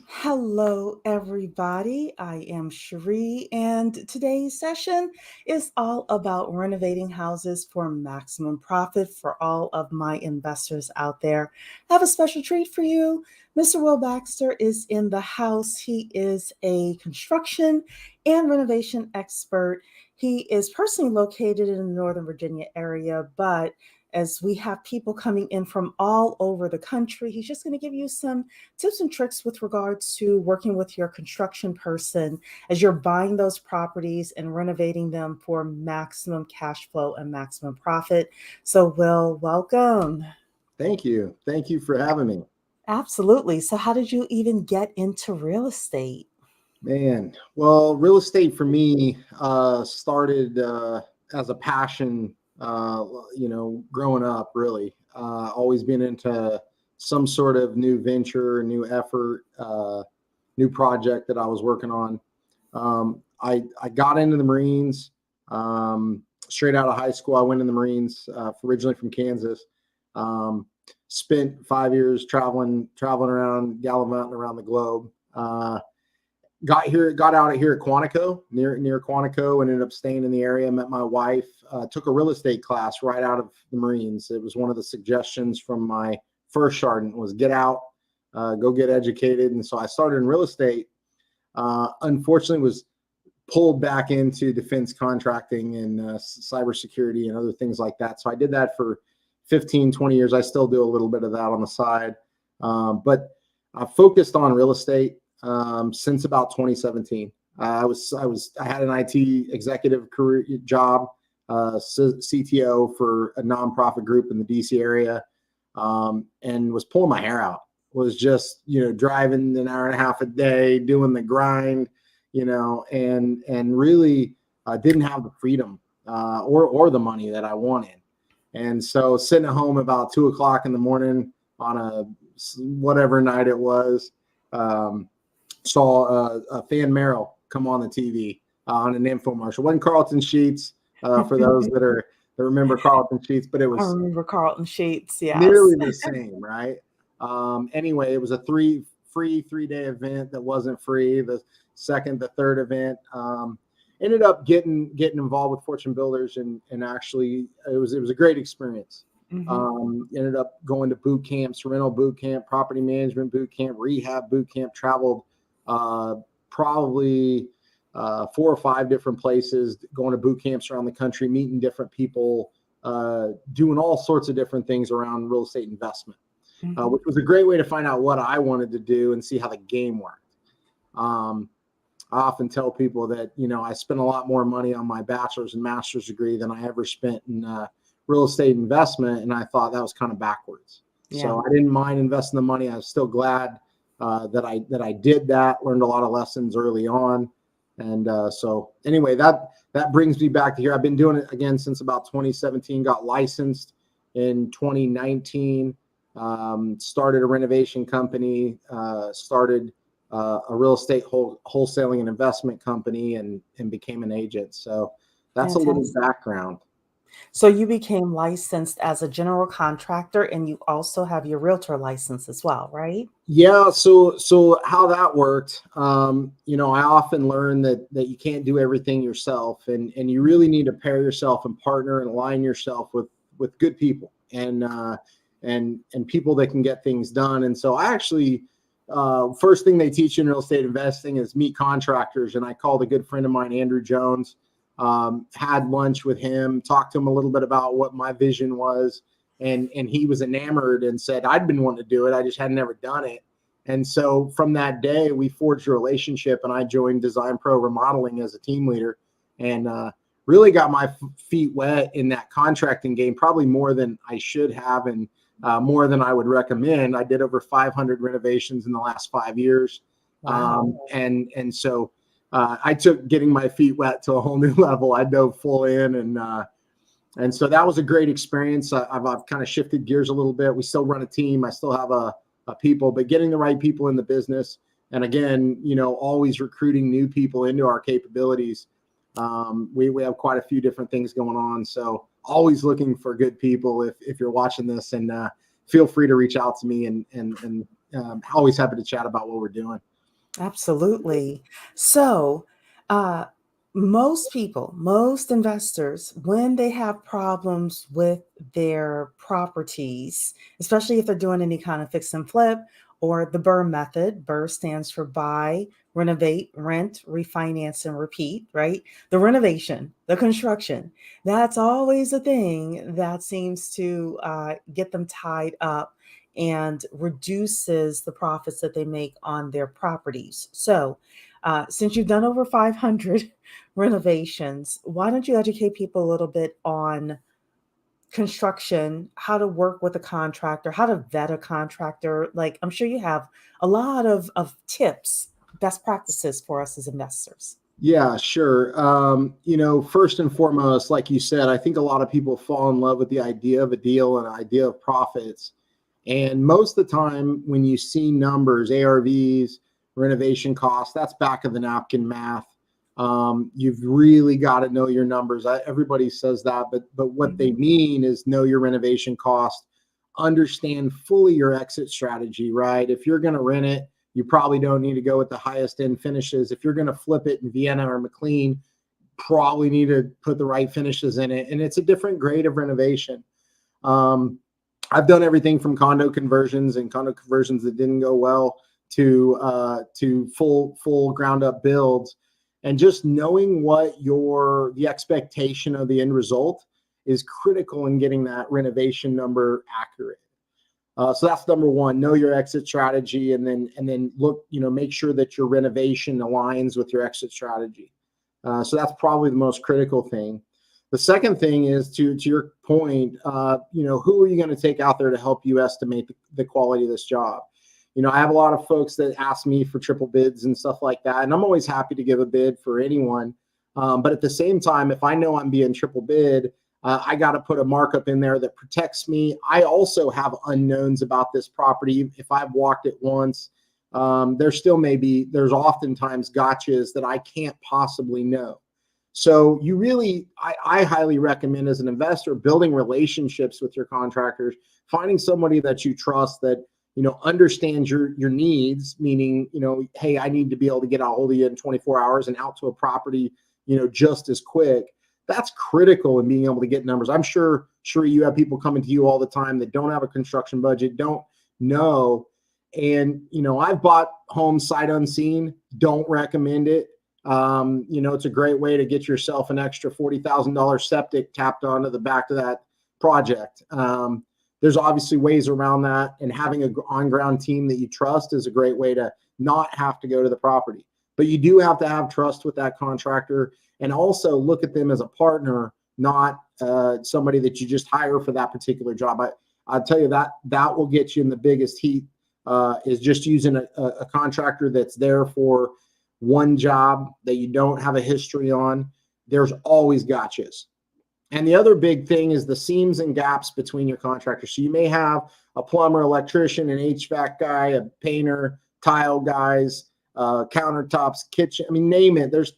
Hello, everybody. I am Cheree, and today's session is all about renovating houses for maximum profit for all of my investors out there. I have a special treat for you. Mr. Will Baxter is in the house. He is a construction and renovation expert. He is personally located in the Northern Virginia area, but as we have people coming in from all over the country, he's just going to give you some tips and tricks with regards to working with your construction person as you're buying those properties and renovating them for maximum cash flow and maximum profit. So, Will, welcome. Thank you. Thank you for having me. Absolutely. So, how did you even get into real estate? Man, well, real estate for me started as a passion, growing up, really. Always been into some sort of new venture, new effort, new project that I was working on. I got into the Marines straight out of high school. I went in the Marines, originally from Kansas. Um, Spent 5 years traveling around, gallivanting around the globe. Got out of here at Quantico, near Quantico, and ended up staying in the area. Met my wife. Took a real estate class right out of the Marines. It was one of the suggestions from my first sergeant was get out, go get educated. And so I started in real estate. Unfortunately, was pulled back into defense contracting and cybersecurity and other things like that. So I did that for 15, 20 years. I still do a little bit of that on the side, but I focused on real estate since about 2017. I had an IT executive career job, CTO for a nonprofit group in the DC area, and was pulling my hair out. Was just driving an hour and a half a day, doing the grind, and really didn't have the freedom or the money that I wanted. And so sitting at home about 2 o'clock in the morning on a whatever night it was. Saw Fan Merrill come on the TV on an infomercial. It wasn't Carlton Sheets for those that remember Carlton Sheets, but it I was remember Carlton Sheets, yes. nearly the same, right? Anyway, it was a free 3-day event that wasn't free. The third event. Ended up getting involved with Fortune Builders, and actually it was a great experience. Ended up going to boot camps, rental boot camp, property management boot camp, rehab boot camp, traveled probably 4 or 5 different places, going to boot camps around the country, meeting different people, doing all sorts of different things around real estate investment, which was a great way to find out what I wanted to do and see how the game worked. I often tell people that, I spent a lot more money on my bachelor's and master's degree than I ever spent in real estate investment. And I thought that was kind of backwards. Yeah. So I didn't mind investing the money. I was still glad that I did that, learned a lot of lessons early on. And so anyway, that brings me back to here. I've been doing it again since about 2017, got licensed in 2019, started a renovation company, started a real estate wholesaling and investment company, and became an agent. So that's Fantastic. A little background. So you became licensed as a general contractor, and you also have your realtor license as well, right? Yeah. So how that worked, I often learn that you can't do everything yourself, and you really need to pair yourself and partner and align yourself with good people and people that can get things done. And so I actually, first thing they teach you in real estate investing is meet contractors. And I called a good friend of mine, Andrew Jones, had lunch with him, talked to him a little bit about what my vision was. And he was enamored and said, I'd been wanting to do it. I just had never done it. And so from that day, we forged a relationship, and I joined Design Pro Remodeling as a team leader, and really got my feet wet in that contracting game, probably more than I should have. And more than I would recommend. I did over 500 renovations in the last 5 years. Wow. And so I took getting my feet wet to a whole new level. I dove full in, and so that was a great experience. I've kind of shifted gears a little bit. We still run a team. I still have a people, but getting the right people in the business. And again, always recruiting new people into our capabilities. We have quite a few different things going on. So always looking for good people if you're watching this, and feel free to reach out to me and always happy to chat about what we're doing. Absolutely. So, uh, most people, most investors, when they have problems with their properties, especially if they're doing any kind of fix and flip or the BRRRR method, BRRRR stands for buy, renovate, rent, refinance, and repeat, right? The renovation, the construction, that's always a thing that seems to get them tied up and reduces the profits that they make on their properties. So, since you've done over 500 renovations, why don't you educate people a little bit on construction, how to work with a contractor, how to vet a contractor? Like, I'm sure you have a lot of tips, best practices for us as investors. Yeah, sure. First and foremost, like you said, I think a lot of people fall in love with the idea of a deal and idea of profits. And most of the time when you see numbers, ARVs, renovation costs, that's back of the napkin math. You've really got to know your numbers. Everybody says that, but what they mean is know your renovation cost, understand fully your exit strategy, right? If you're going to rent it, you probably don't need to go with the highest end finishes. If you're going to flip it in Vienna or McLean, probably need to put the right finishes in it. And it's a different grade of renovation. I've done everything from condo conversions that didn't go well to full ground up builds, and just knowing what the expectation of the end result is critical in getting that renovation number accurate. So that's number one. Know your exit strategy, and then look, make sure that your renovation aligns with your exit strategy. So that's probably the most critical thing. The second thing is to your point, who are you going to take out there to help you estimate the quality of this job? I have a lot of folks that ask me for triple bids and stuff like that, and I'm always happy to give a bid for anyone. But at the same time, if I know I'm being triple bid, I got to put a markup in there that protects me. I also have unknowns about this property. If I've walked it once, there's oftentimes gotchas that I can't possibly know. So I highly recommend as an investor, building relationships with your contractors, finding somebody that you trust that, understands your needs, meaning, hey, I need to be able to get a hold of you in 24 hours and out to a property, just as quick. That's critical in being able to get numbers. I'm sure you have people coming to you all the time that don't have a construction budget, don't know. And, I've bought homes sight unseen, don't recommend it. It's a great way to get yourself an extra $40,000 septic tapped onto the back of that project. There's obviously ways around that, and having an on-ground team that you trust is a great way to not have to go to the property. But you do have to have trust with that contractor, and also look at them as a partner, not somebody that you just hire for that particular job. I'll tell you that will get you in the biggest heat, is just using a contractor that's there for one job that you don't have a history on. There's always gotchas. And the other big thing is the seams and gaps between your contractors. So you may have a plumber, electrician, an HVAC guy, a painter, tile guys, countertops, kitchen. I mean, name it. There's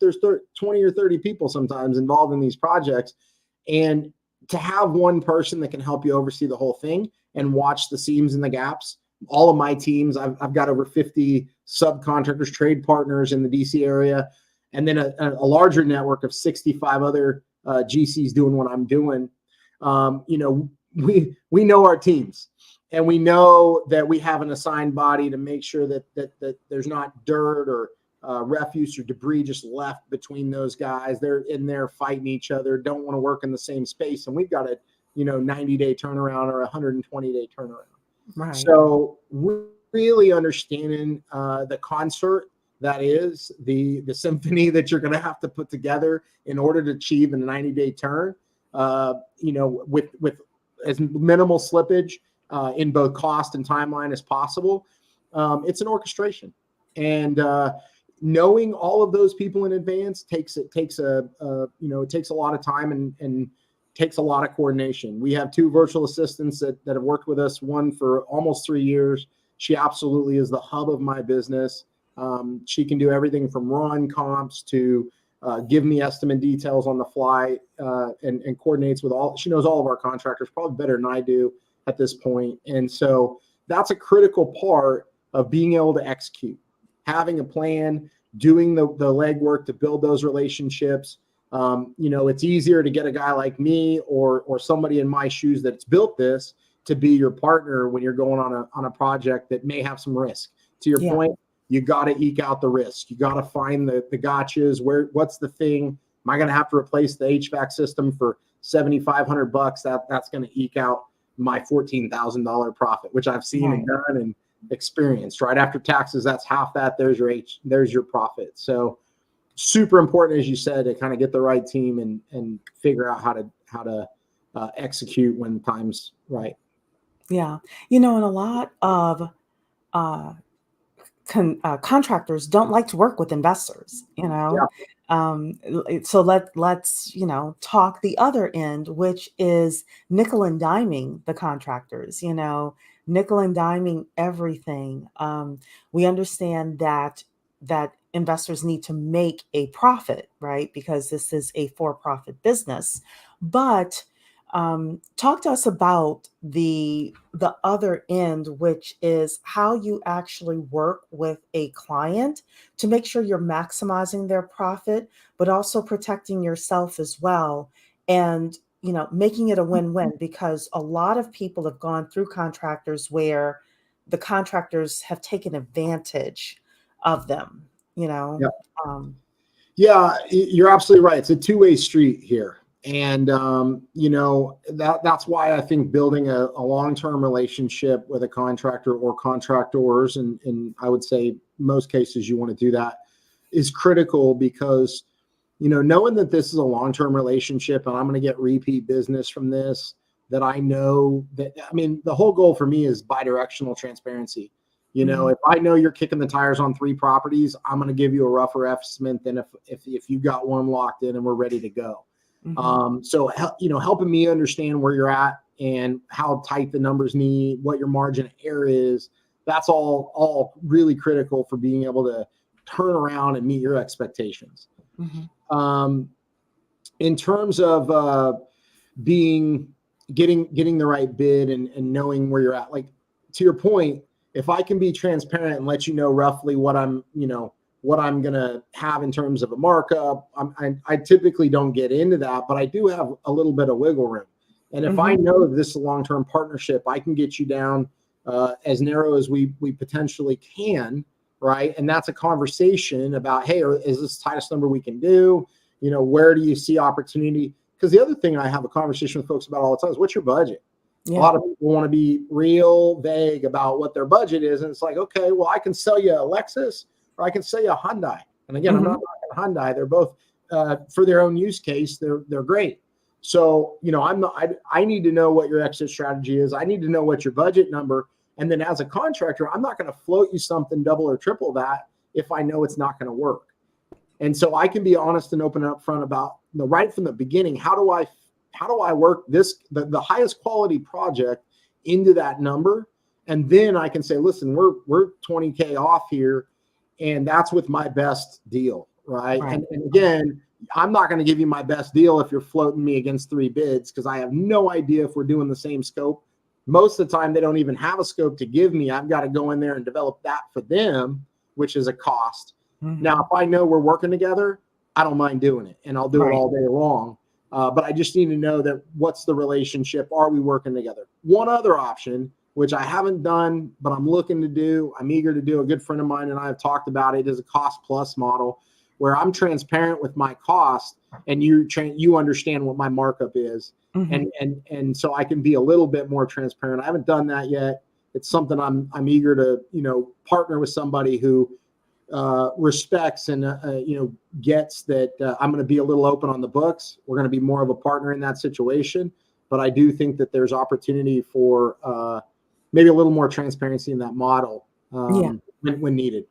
20 or 30 people sometimes involved in these projects. And to have one person that can help you oversee the whole thing and watch the seams and the gaps. All of my teams, I've got over 50 subcontractors, trade partners in the DC area, and then a larger network of 65 other GCs doing what I'm doing. We know our teams, and we know that we have an assigned body to make sure that there's not dirt or refuse or debris just left between those guys. They're in there fighting each other, don't want to work in the same space, and we've got a 90-day turnaround or 120-day turnaround. Right. So really understanding the concert that is the symphony that you're going to have to put together in order to achieve a 90-day turn, with as minimal slippage in both cost and timeline as possible. It's an orchestration, and knowing all of those people in advance takes a lot of time and takes a lot of coordination. We have two virtual assistants that have worked with us, one for almost 3 years. She absolutely is the hub of my business. She can do everything from run comps to give me estimate details on the fly, and coordinates with she knows all of our contractors probably better than I do at this point. And so that's a critical part of being able to execute, having a plan, doing the legwork to build those relationships. It's easier to get a guy like me or somebody in my shoes that's built this to be your partner when you're going on a project that may have some risk. To your point, you got to eke out the risk. You got to find the gotchas. What's the thing? Am I going to have to replace the HVAC system for $7,500? That's going to eke out my $14,000 profit, which I've seen and done and experienced. Right after taxes, that's half that. There's your profit. So super important, as you said, to kind of get the right team and figure out how to execute when the time's right. Yeah. And a lot of contractors don't like to work with investors, so let's talk the other end, which is nickel and diming the contractors, nickel and diming everything. We understand that investors need to make a profit, right? Because this is a for-profit business. But talk to us about the other end, which is how you actually work with a client to make sure you're maximizing their profit, but also protecting yourself as well. And, making it a win-win, because a lot of people have gone through contractors where the contractors have taken advantage of them, Yep. Um, Yeah, you're absolutely right. It's a two-way street here. And, that's why I think building a long-term relationship with a contractor or contractors, and I would say most cases you want to do that, is critical, because, knowing that this is a long-term relationship and I'm going to get repeat business from this, that I know that, the whole goal for me is bidirectional transparency. If I know you're kicking the tires on 3 properties, I'm going to give you a rougher estimate than if you got one locked in and we're ready to go. So, helping me understand where you're at and how tight the numbers need, what your margin of error is, that's all really critical for being able to turn around and meet your expectations. In terms of getting the right bid and knowing where you're at, like, to your point, if I can be transparent and let you know roughly what I'm going to have in terms of a markup, I typically don't get into that, but I do have a little bit of wiggle room. And if I know that this is a long-term partnership, I can get you down as narrow as we potentially can, right? And that's a conversation about, hey, is this the tightest number we can do? Where do you see opportunity? Because the other thing I have a conversation with folks about all the time is, what's your budget? Yeah. A lot of people want to be real vague about what their budget is. And it's like, okay, well, I can sell you a Lexus or I can sell you a Hyundai. And again, I'm not knocking Hyundai. They're both for their own use case. They're great. So, I need to know what your exit strategy is. I need to know what your budget number. And then as a contractor, I'm not going to float you something double or triple that if I know it's not going to work. And so I can be honest and open up front about right from the beginning, how do I work this, the highest quality project into that number? And then I can say, listen, we're 20K off here, and that's with my best deal, right? And again, I'm not going to give you my best deal if you're floating me against 3 bids, because I have no idea if we're doing the same scope. Most of the time, they don't even have a scope to give me. I've got to go in there and develop that for them, which is a cost. Now, if I know we're working together, I don't mind doing it, and I'll do it all day long. But I just need to know that what's the relationship? Are we working together? One other option, which I haven't done, but I'm looking to do, I'm eager to do, a good friend of mine and I have talked about it, is a cost plus model, where I'm transparent with my cost and you understand what my markup is. And so I can be a little bit more transparent. I haven't done that yet. It's something I'm eager to, partner with somebody who respects and gets that I'm going to be a little open on the books. We're going to be more of a partner in that situation, but I do think that there's opportunity for maybe a little more transparency in that model when needed.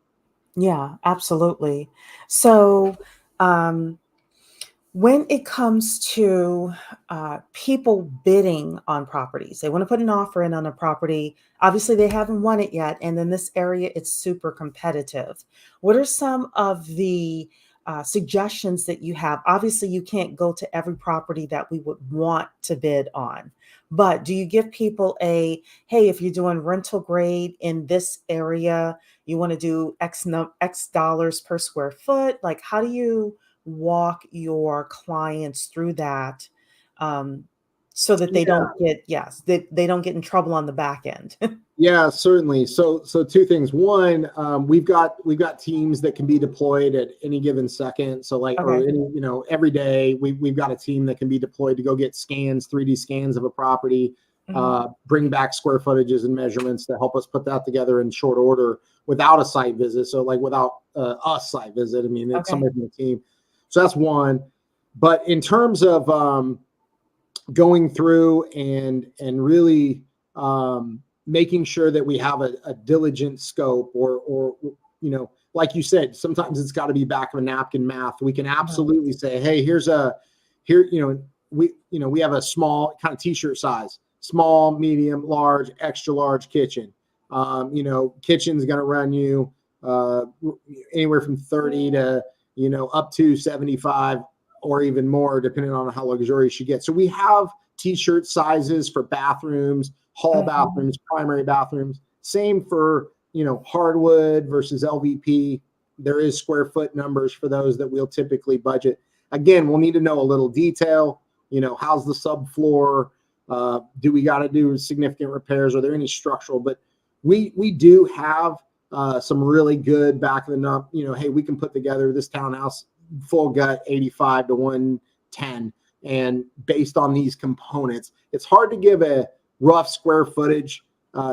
Yeah, absolutely. So when it comes to people bidding on properties, they want to put an offer in on a property. Obviously, they haven't won it yet. And in this area, it's super competitive. What are some of the suggestions that you have. Obviously, you can't go to every property that we would want to bid on, but do you give people hey, if you're doing rental grade in this area, you want to do X dollars per square foot? Like, how do you walk your clients through that, um, so that they don't get, they don't get in trouble on the back end? Yeah, certainly. So two things. One, we've got teams that can be deployed at any given second. So like, or Okay. any, every day we've got a team that can be deployed to go get scans, 3D scans of a property, bring back square footages and measurements to help us put that together in short order without a site visit. So like without a site visit, I mean, it's somebody from the team. So that's one. But in terms of going through and really making sure that we have a diligent scope, or like you said, sometimes it's got to be back of a napkin math. We can absolutely say, hey, we have a small kind of t-shirt size, small, medium, large, extra large kitchen. Kitchen's going to run you anywhere from 30 to up to 75 or even more, depending on how luxurious you get. So we have t-shirt sizes for bathrooms, hall bathrooms, primary bathrooms. Same for, hardwood versus LVP. There is square foot numbers for those that we'll typically budget. Again, we'll need to know a little detail. How's the subfloor? Do we got to do significant repairs? Are there any structural? But we do have some really good back of the nut. Hey, we can put together this townhouse full gut 85 to 110. And based on these components, it's hard to give a rough square footage,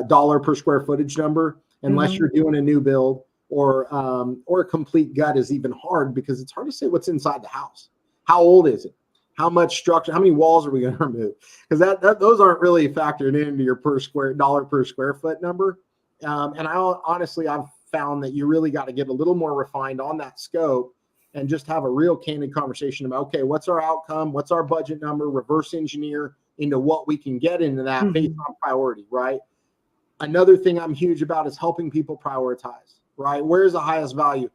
dollar per square footage number, unless you're doing a new build, or a complete gut is even hard, because it's hard to say what's inside the house. How old is it? How much structure? How many walls are we going to remove? Because those aren't really factored into your dollar per square foot number. And I've found that you really got to get a little more refined on that scope and just have a real candid conversation about, okay, what's our outcome? What's our budget number? Reverse engineer into what we can get into that based on priority, right? Another thing I'm huge about is helping people prioritize, right? Where's the highest value?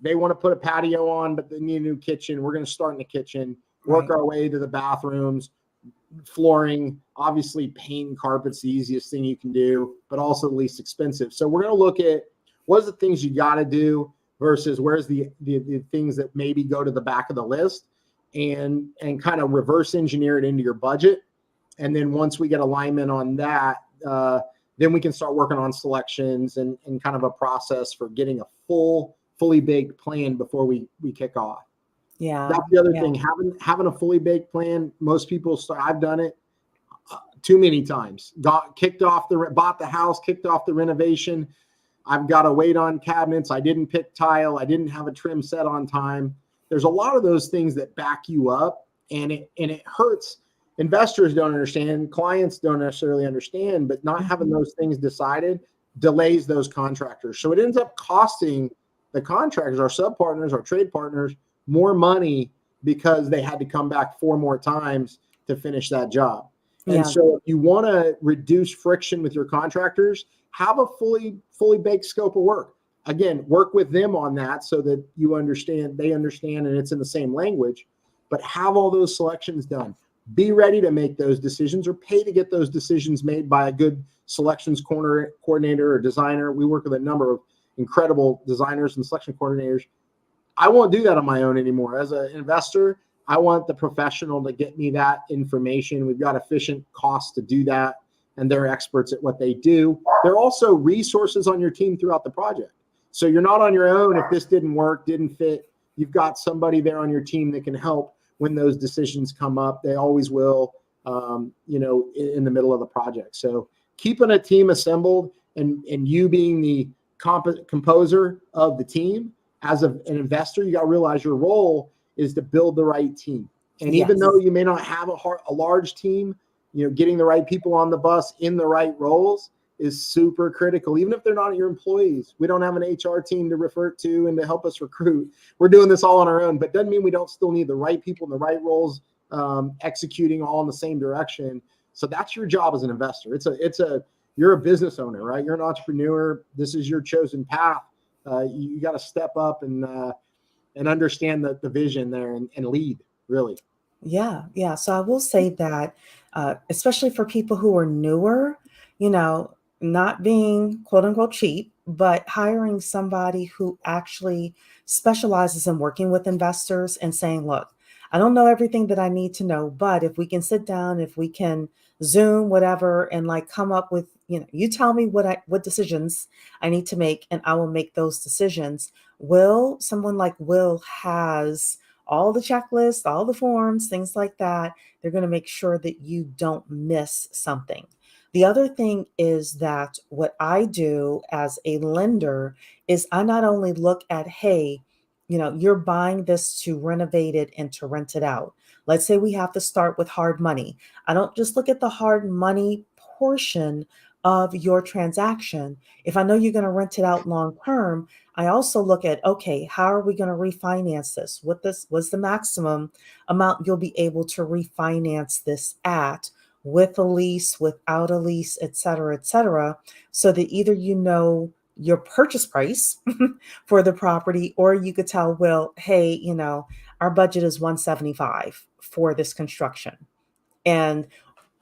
They want to put a patio on, but they need a new kitchen. We're going to start in the kitchen, work our way to the bathrooms, flooring. Obviously, paint and carpet's the easiest thing you can do, but also the least expensive. So we're going to look at what's the things you got to do versus where's the things that maybe go to the back of the list, and kind of reverse engineer it into your budget. And then once we get alignment on that, then we can start working on selections and kind of a process for getting a fully baked plan before we kick off. Yeah. That's the other thing. Having a fully baked plan. Most people I've done it too many times. Bought the house, kicked off the renovation. I've got to wait on cabinets. I didn't pick tile. I didn't have a trim set on time. There's a lot of those things that back you up, and it hurts. Investors don't understand. Clients don't necessarily understand, but not having those things decided delays those contractors. So it ends up costing the contractors, our sub-partners, our trade partners, more money because they had to come back 4 more times to finish that job. And so if you want to reduce friction with your contractors, have a fully baked scope of work. Again, work with them on that so that they understand, and it's in the same language, but have all those selections done. Be ready to make those decisions, or pay to get those decisions made by a good selections coordinator or designer. We work with a number of incredible designers and selection coordinators. I won't do that on my own anymore. As an investor, I want the professional to get me that information. We've got efficient costs to do that, and they're experts at what they do. They're also resources on your team throughout the project. So you're not on your own. If this didn't work, didn't fit, you've got somebody there on your team that can help when those decisions come up. They always will, in the middle of the project. So keeping a team assembled and you being the composer of the team, as an investor, you got to realize your role is to build the right team. And even though you may not have a large team, getting the right people on the bus in the right roles is super critical. Even if they're not your employees, we don't have an HR team to refer to and to help us recruit. We're doing this all on our own, but doesn't mean we don't still need the right people in the right roles, executing all in the same direction. So that's your job as an investor. You're a business owner, right? You're an entrepreneur. This is your chosen path. You got to step up and and understand the vision there and lead really. Yeah, yeah. So I will say that, especially for people who are newer, not being quote unquote cheap, but hiring somebody who actually specializes in working with investors and saying, look, I don't know everything that I need to know, but if we can sit down, if we can Zoom, whatever, and like come up with, you tell me what decisions I need to make, and I will make those decisions. Someone like Will has all the checklists, all the forms, things like that. They're going to make sure that you don't miss something. The other thing is that what I do as a lender is I not only look at, hey, you're buying this to renovate it and to rent it out. Let's say we have to start with hard money. I don't just look at the hard money portion of your transaction. If I know you're going to rent it out long term, I also look at, okay, how are we going to refinance this? What's the maximum amount you'll be able to refinance this at, with a lease, without a lease, et cetera, so that either your purchase price for the property, or you could tell, well, hey, our budget is 175 for this construction. And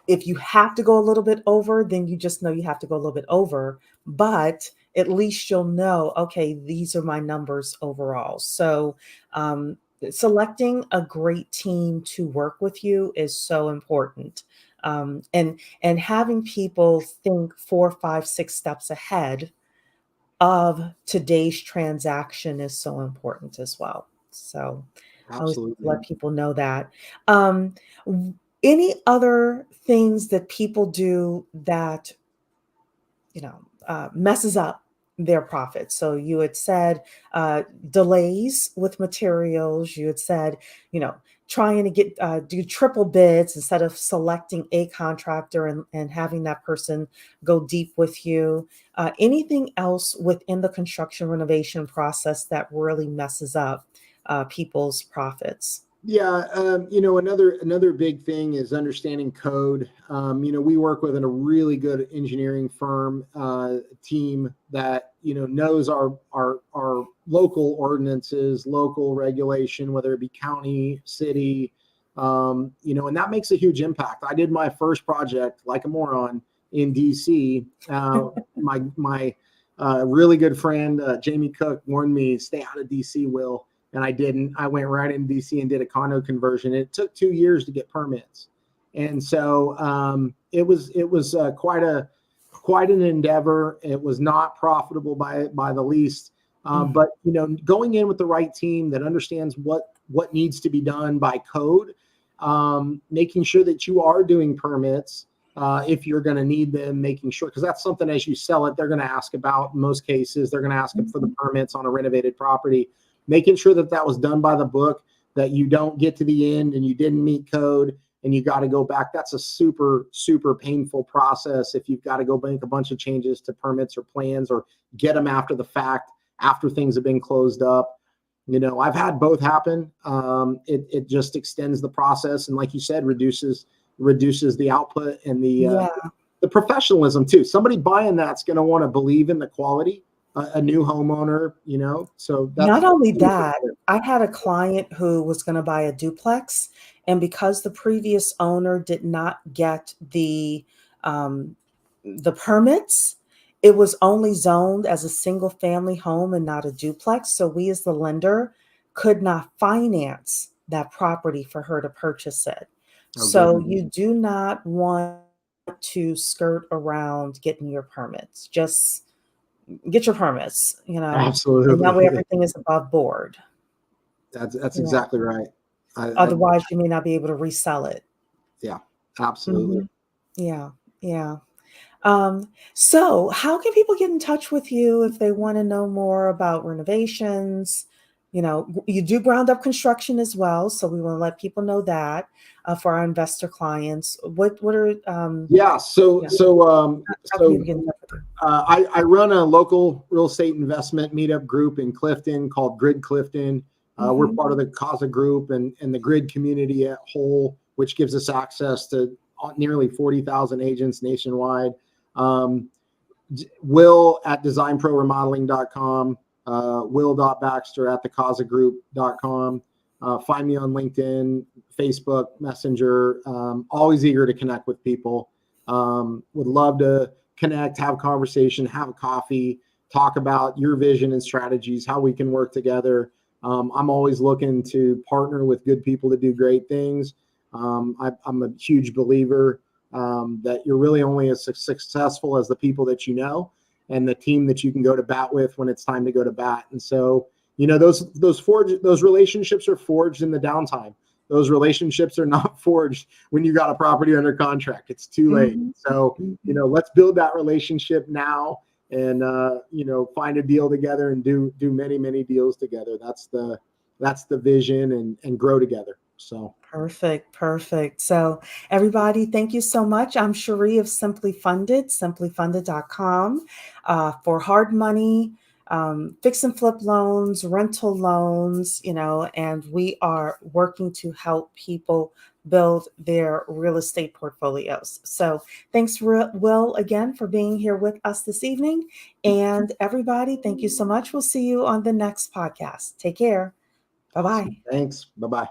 if you have to go a little bit over, then you just know you have to go a little bit over, but at least you'll know, okay, these are my numbers overall. So selecting a great team to work with you is so important. And having people think 4, 5, 6 steps ahead of today's transaction is so important as well. So I always Absolutely. let people know that. Um, any other things that people do that messes up their profits? So you had said delays with materials. You had said, trying to get do triple bids instead of selecting a contractor and having that person go deep with you. Anything else within the construction renovation process that really messes up people's profits? Yeah, another big thing is understanding code. We work with a really good engineering firm team that knows our local ordinances, local regulation, whether it be county, city, and that makes a huge impact. I did my first project like a moron in DC. My really good friend Jamie Cook warned me, stay out of DC, Will. And I didn't. I went right in DC and did a condo conversion. It took 2 years to get permits, and so it was quite an endeavor. It was not profitable by the least. But going in with the right team that understands what needs to be done by code, making sure that you are doing permits if you're going to need them, making sure, because that's something as you sell it, they're going to ask about. In most cases, they're going to ask for the permits on a renovated property. Making sure that was done by the book, that you don't get to the end and you didn't meet code and you got to go back. That's a super, super painful process if you've got to go make a bunch of changes to permits or plans or get them after the fact, after things have been closed up. I've had both happen. It just extends the process. And like you said, reduces the output and the professionalism too. Somebody buying that's going to want to believe in the quality. A new homeowner, so that's not only that. I had a client who was going to buy a duplex, and because the previous owner did not get the permits, it was only zoned as a single family home and not a duplex. So we as the lender could not finance that property for her to purchase it. So you do not want to skirt around getting your permits. Just get your permits, Absolutely. and that way everything is above board. That's exactly right. Otherwise, you may not be able to resell it. Yeah, absolutely. Yeah. So how can people get in touch with you if they want to know more about renovations? You do ground up construction as well, so we want to let people know that for our investor clients. What are I run a local real estate investment meetup group in Clifton called Grid Clifton. We're part of the CASA group and the Grid community at whole, which gives us access to nearly 40,000 agents nationwide. Will at designproremodeling.com. will.baxter@thecasagroup.com. Find me on LinkedIn, Facebook, Messenger. Always eager to connect with people. Would love to connect, have a conversation, have a coffee, talk about your vision and strategies, how we can work together. I'm always looking to partner with good people to do great things. I'm a huge believer that you're really only as successful as the people that you know and the team that you can go to bat with when it's time to go to bat. And so, those relationships are forged in the downtime. Those relationships are not forged when you got a property under contract. It's too late. Mm-hmm. So, let's build that relationship now and, find a deal together and do many, many deals together. That's the vision and grow together. So. Perfect. So everybody, thank you so much. I'm Cheree of SimpliFunded, simplifunded.com, for hard money, fix and flip loans, rental loans, and we are working to help people build their real estate portfolios. So thanks, Will, again for being here with us this evening. And everybody, thank you so much. We'll see you on the next podcast. Take care. Bye-bye. Awesome. Thanks. Bye-bye.